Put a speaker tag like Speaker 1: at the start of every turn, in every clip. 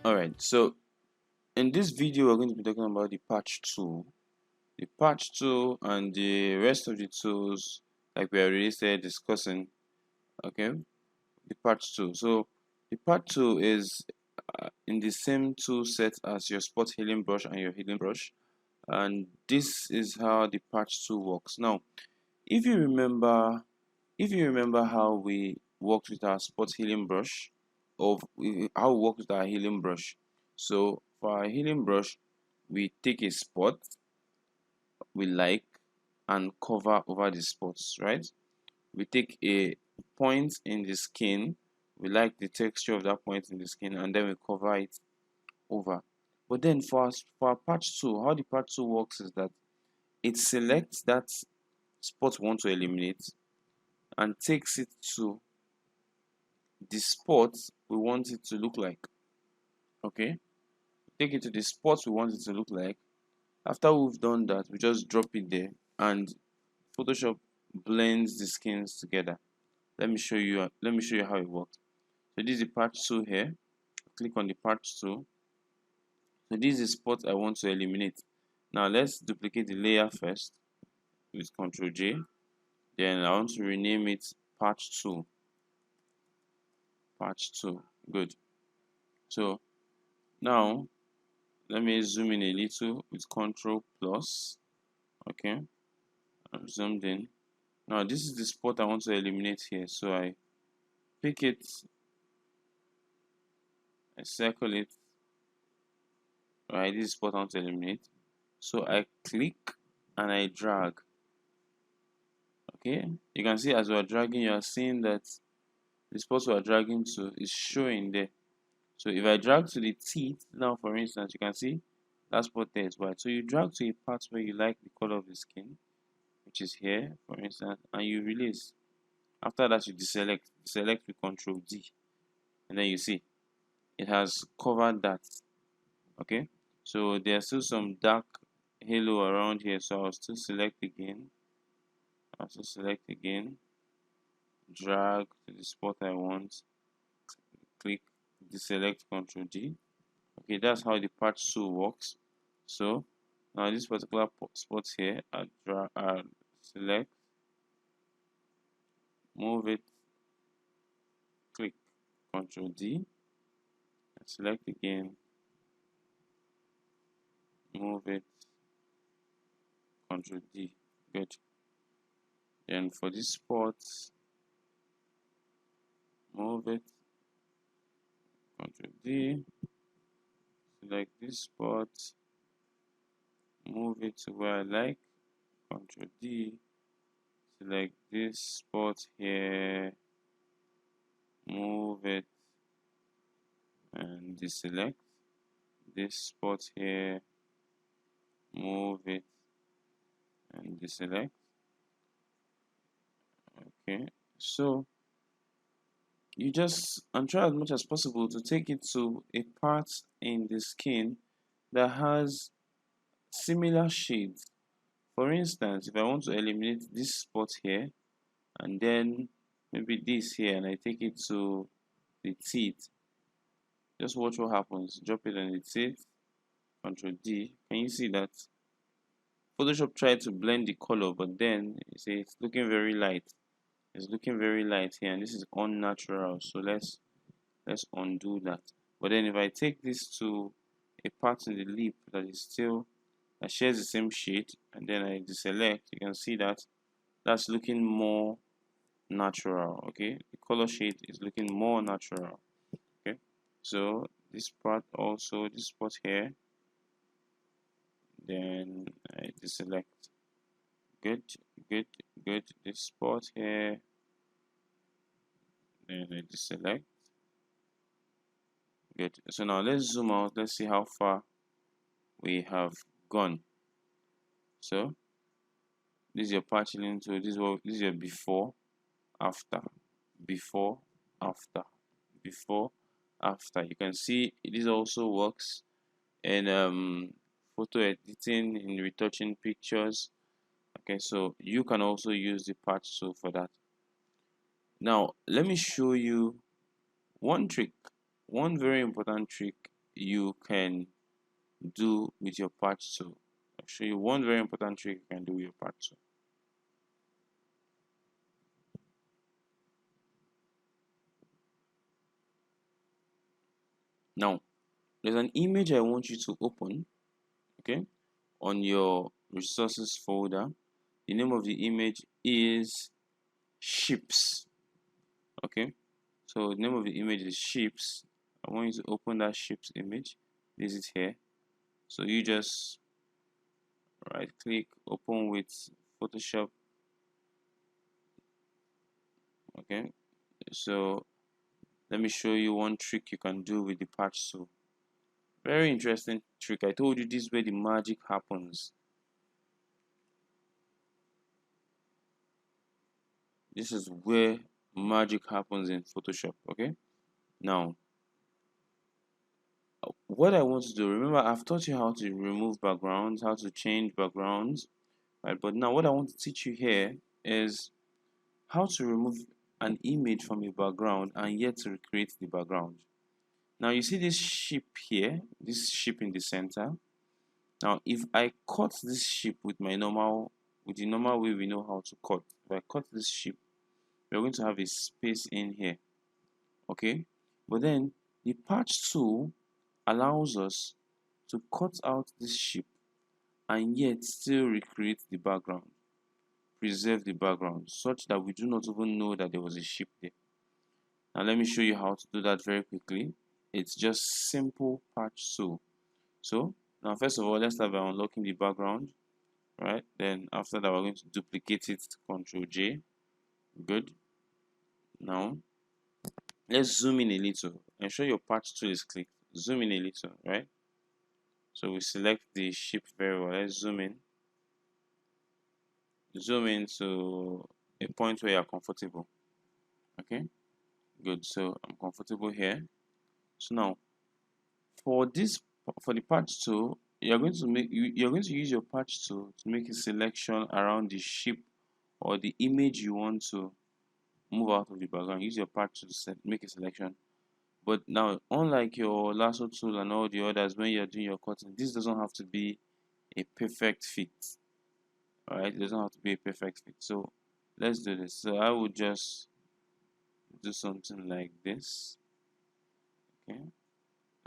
Speaker 1: Alright, so in this video we're going to be talking about the patch tool. The patch tool and the rest of the tools, like we already said, discussing. Okay, the patch tool. So the patch tool is in the same tool set as your spot healing brush and your healing brush, and this is how the patch tool works. Now, if you remember, how we worked with our spot healing brush, or how we work with our healing brush. So for our healing brush, we take a spot we like and cover over the spots, right? We take a point in the skin, we like the texture of that point in the skin, and then we cover it over. But then for our patch tool, how the patch tool works is that it selects that spot we want to eliminate and takes it to the spot we want it to look like. Okay, take it to the spot we want it to look like. After we've done that, we just drop it there, and Photoshop blends the skins together. Let me show you how it works. So this is the patch tool here. Click on the patch tool. So this is the spot I want to eliminate. Now let's duplicate the layer first with Ctrl J. Then I want to rename it patch tool. Patch tool. Good. So now let me zoom in a little with Ctrl plus. Okay, I'm zoomed in. Now this is the spot I want to eliminate here. So I pick it, I circle it. Right, this is the spot I want to eliminate. So I click and I drag. Okay, you can see as we are dragging, you are seeing that the spot we are dragging to is showing there. So if I drag to the teeth now, for instance, you can see that spot there is white. So you drag to a part where you like the color of the skin, which is here, for instance, and you release. After that, you select with Ctrl D, and then you see it has covered that. Okay, so there's still some dark halo around here, so I'll still select again. Drag to the spot I want, click, deselect, Ctrl D. Okay, that's how the patch tool works. So now this particular spot here, I'll select, move it, click, Ctrl D, select again, move it, Ctrl D. Good. Then for this spot, move it, Ctrl D, select this spot, move it to where I like, Ctrl D, select this spot here, move it and deselect this spot here, move it and deselect. Okay, so you just try as much as possible to take it to a part in the skin that has similar shades. For instance, if I want to eliminate this spot here and then maybe this here, and I take it to the teeth, just watch what happens. Drop it on the teeth, Ctrl D. Can you see that Photoshop tried to blend the color, but then you see it's looking very light. It's looking very light here, and this is unnatural. So let's undo that. But then if I take this to a part in the lip that shares the same shade, and then I deselect, you can see that that's looking more natural. Okay, the color shade is looking more natural. Okay, so this part also, this spot here, then I deselect. Good, good, good. This spot here, then I deselect. Good. So now let's zoom out. Let's see how far we have gone. So this is your patching. So this is your before, after, before, after, before, after. You can see this also works in photo editing, in retouching pictures. Okay, so you can also use the patch tool for that. Now let me show you one trick, one very important trick you can do with your patch tool. I'll show you one very important trick you can do with your patch tool. Now, there's an image I want you to open, okay, on your resources folder. The name of the image is ships, okay. So the name of the image is ships. I want you to open that ships image. This is here. So you just right click, open with Photoshop, okay. So let me show you one trick you can do with the patch tool. Very interesting trick. I told you this is where the magic happens. This is where magic happens in Photoshop, okay. Now what I want to do, remember I've taught you how to remove backgrounds, how to change backgrounds, right? But now what I want to teach you here is how to remove an image from a background and yet to recreate the background. Now you see this ship here, this ship in the center. Now if I cut this ship with the normal way we know how to cut, if I cut this ship, we're going to have a space in here, okay. But then the patch tool allows us to cut out this ship and yet still recreate the background, preserve the background, such that we do not even know that there was a ship there. Now let me show you how to do that very quickly. It's just simple patch tool. So now first of all, let's start by unlocking the background, right? Then after that, we're going to duplicate it, Ctrl J. Good. Now let's zoom in a little. Ensure your patch tool is clicked. Zoom in a little, right? So we select the ship very well. Let's zoom in. Zoom in to a point where you're comfortable. Okay, good. So I'm comfortable here. So now for the patch tool, you're going to use your patch tool to make a selection around the ship or the image you want to move out of the background. Use your patch tool to make a selection. But now, unlike your lasso tool and all the others, when you're doing your cutting, this doesn't have to be a perfect fit. All right, it doesn't have to be a perfect fit. So let's do this. So I would just do something like this. Okay,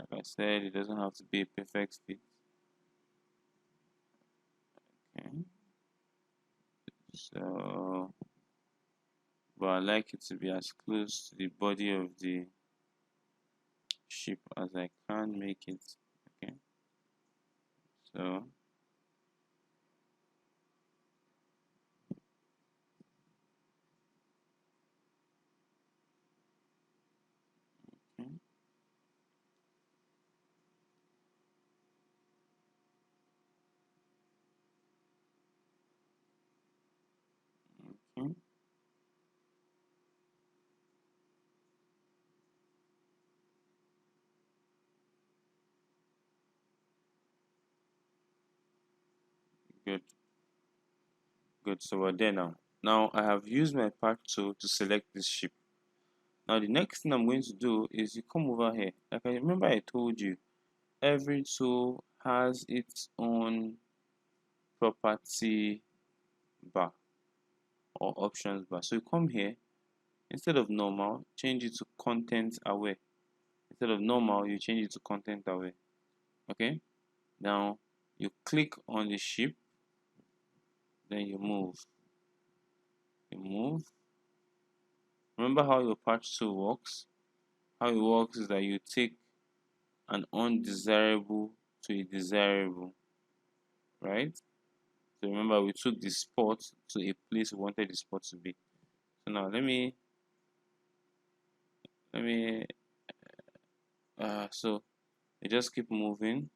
Speaker 1: like I said, it doesn't have to be a perfect fit. Okay, so but I like it to be as close to the body of the ship as I can make it. Okay, so okay, okay, good, good. So we're there now. Now I have used my patch tool to select this ship. Now the next thing I'm going to do is you come over here. Like I remember I told you, every tool has its own property bar or options bar. So you come here, instead of normal, change it to content aware. Instead of normal, you change it to content aware. Okay, now you click on the ship, then you move. Remember how your patch tool works? How it works is that you take an undesirable to a desirable, right? So remember we took the spot to a place we wanted the spot to be. So now let me so you just keep moving,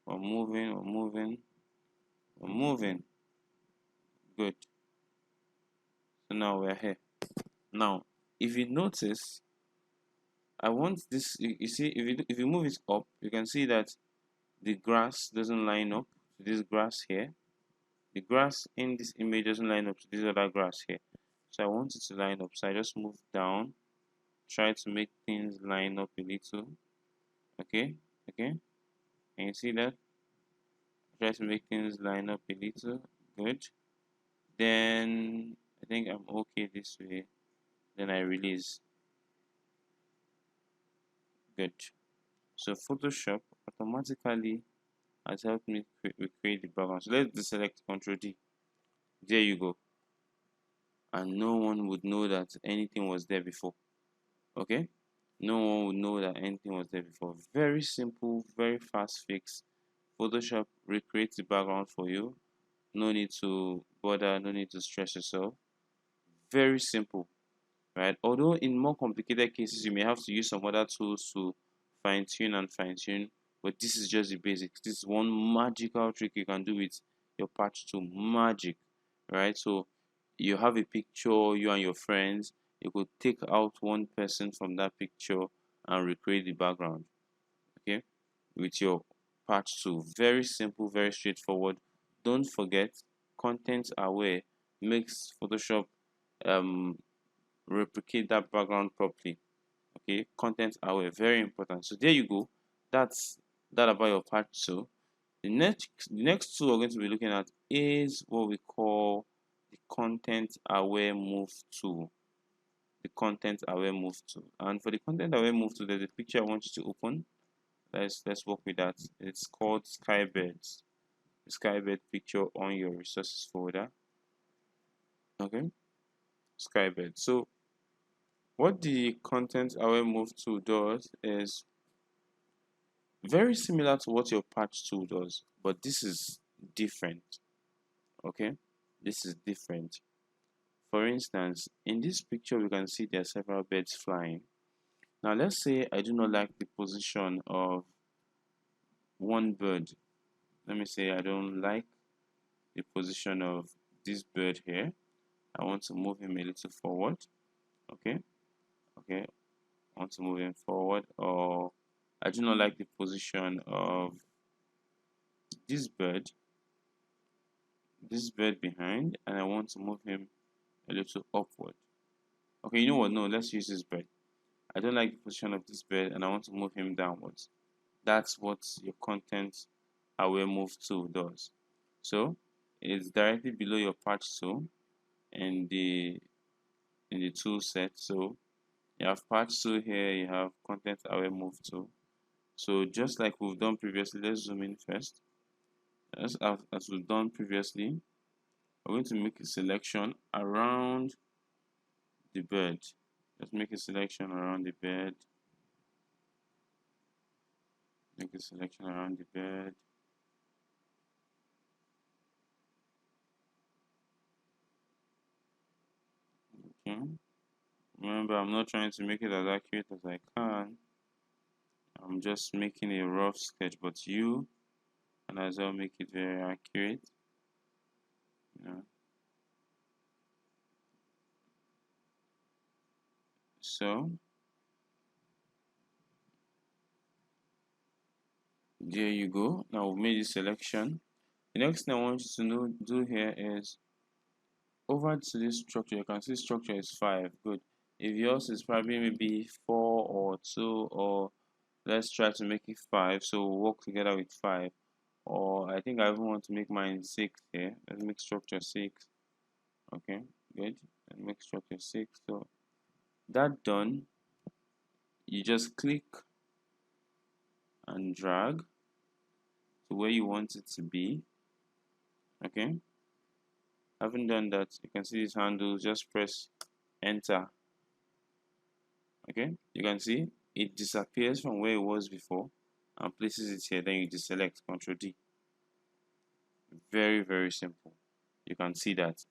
Speaker 1: or moving, or moving, or moving. Good. So now we're here. Now if you notice, I want this, you see, if you move it up, you can see that the grass doesn't line up to this grass here. The grass in this image doesn't line up to this other grass here. So I want it to line up. So I just move down, try to make things line up a little. Okay, Okay, can you see that? Try to make things line up a little. Good. Then I think I'm okay this way. Then I release. Good. So Photoshop automatically has helped me recreate the background. So let's deselect Ctrl D. There you go. And no one would know that anything was there before. Okay, no one would know that anything was there before. Very simple, very fast fix. Photoshop recreates the background for you. No need to bother, no need to stress yourself. Very simple, right? Although in more complicated cases you may have to use some other tools to fine tune, but this is just the basics. This is one magical trick you can do with your patch tool. Magic, right? So you have a picture, you and your friends, you could take out one person from that picture and recreate the background, okay, with your patch tool. Very simple, very straightforward. Don't forget, content aware makes Photoshop um replicate that background properly. Okay, content aware, very important. So there you go. That's that about your patch tool. The next tool we're going to be looking at is what we call the content aware move tool. The content aware move tool. And for the content aware move tool, there's a picture I want you to open. Let's work with that. It's called Skybirds. The Skybird picture on your resources folder. Okay, Skybird. So what the content aware move tool does is very similar to what your patch tool does, but this is different. Okay, this is different. For instance, in this picture we can see there are several birds flying. Now let's say I do not like the position of one bird. Let me say I don't like the position of this bird here. I want to move him a little forward. Okay, okay, I want to move him forward, or I do not like the position of this bird behind, and I want to move him a little upward. Okay, you know what? No, let's use this bird. I don't like the position of this bird and I want to move him downwards. That's what your content aware move tool does. So it's directly below your patch tool in the tool set. So you have patch tool here, you have content aware move tool. So just like we've done previously, let's zoom in first. As we've done previously, we're going to make a selection around the bird. Let's make a selection around the bird. Make a selection around the bird. Okay. Remember, I'm not trying to make it as accurate as I can. I'm just making a rough sketch, but you can as well make it very accurate. Yeah. So there you go. Now we've made this selection. The next thing I want you to do here is over to this structure. You can see structure is 5. Good. If yours is probably maybe 4 or 2, or let's try to make it 5. So we'll work together with 5. Or I think I even want to make mine 6 here. Let's make structure 6. Okay, good. And make structure 6. So that done, you just click and drag to where you want it to be. Okay, having done that, you can see this handle, just press enter. Okay, you can see it disappears from where it was before and places it here. Then you deselect Ctrl D. Very, very simple. You can see that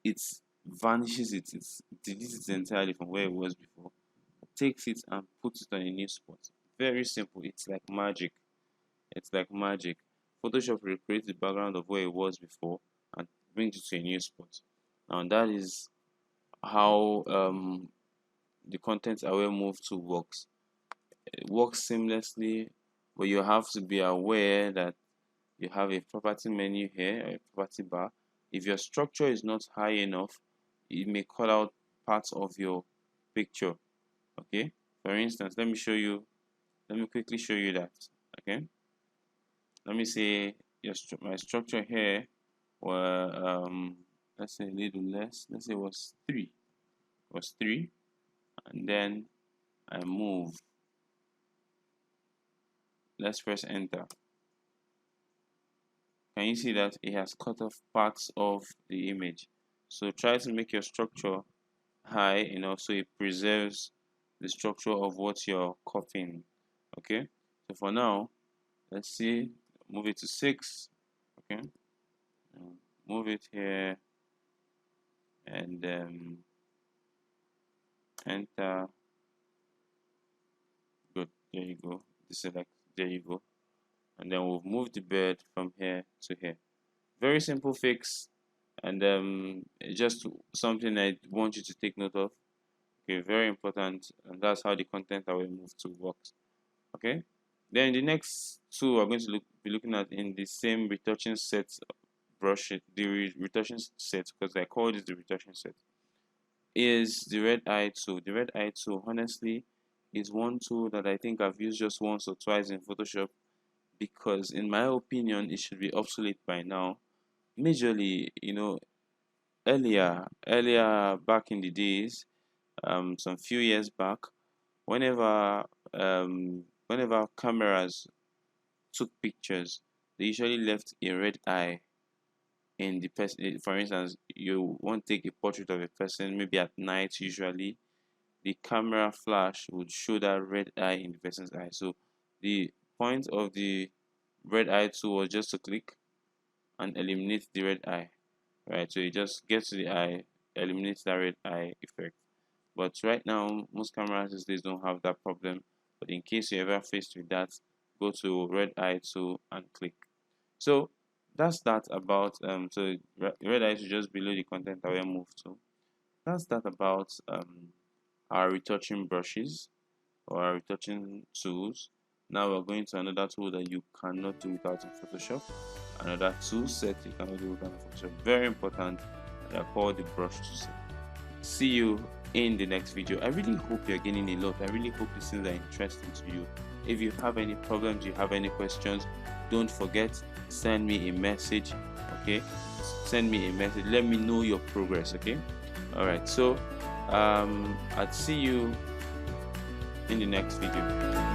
Speaker 1: it vanishes it deletes it entirely from where it was before, takes it and puts it on a new spot. Very simple. It's like magic. It's like magic. Photoshop recreates the background of where it was before and brings it to a new spot. Now that is how the content aware move tool works. It works seamlessly, but you have to be aware that you have a property menu here, a property bar. If your structure is not high enough, it may cut out parts of your picture. Okay, for instance, let me quickly show you that. Okay, let me say my structure here were let's say a little less. Let's say it was 3, and then I move. Let's press enter. Can you see that it has cut off parts of the image? So try to make your structure high enough so it preserves the structure of what you're copying. Okay, so for now, let's see, move it to 6. Okay, move it here, and enter. Good, there you go. Deselect, there you go. And then we'll move the bird from here to here. Very simple fix, and just something I want you to take note of. Okay, very important, and that's how the content that we move to works. Okay, then the next two we're going to be looking at in the same retouching set brush, the retouching set, because I call this the retouching set, is the red eye tool. The red eye tool, honestly, is one tool that I think I've used just once or twice in Photoshop, because in my opinion it should be obsolete by now. Majorly, earlier back in the days, some few years back, whenever cameras took pictures, they usually left a red eye in the person. For instance, you want to take a portrait of a person, maybe at night. Usually the camera flash would show that red eye in the person's eye. So the point of the red eye tool was just to click and eliminate the red eye, right? So it just gets to the eye, eliminates that red eye effect. But right now, most cameras these days don't have that problem. But in case you're ever faced with that, go to red eye tool and click. So that's that about so red eye is just below the content that we moved to. That's that about our retouching brushes or our retouching tools. Now we're going to another tool that you cannot do without in Photoshop. Another tool set you cannot do without in Photoshop. Very important. They are called the brush tool set. See you in the next video. I really hope you're gaining a lot. I really hope these things are interesting to you. If you have any problems, you have any questions, don't forget, send me a message. Okay, send me a message, let me know your progress. Okay, all right, so I'll see you in the next video.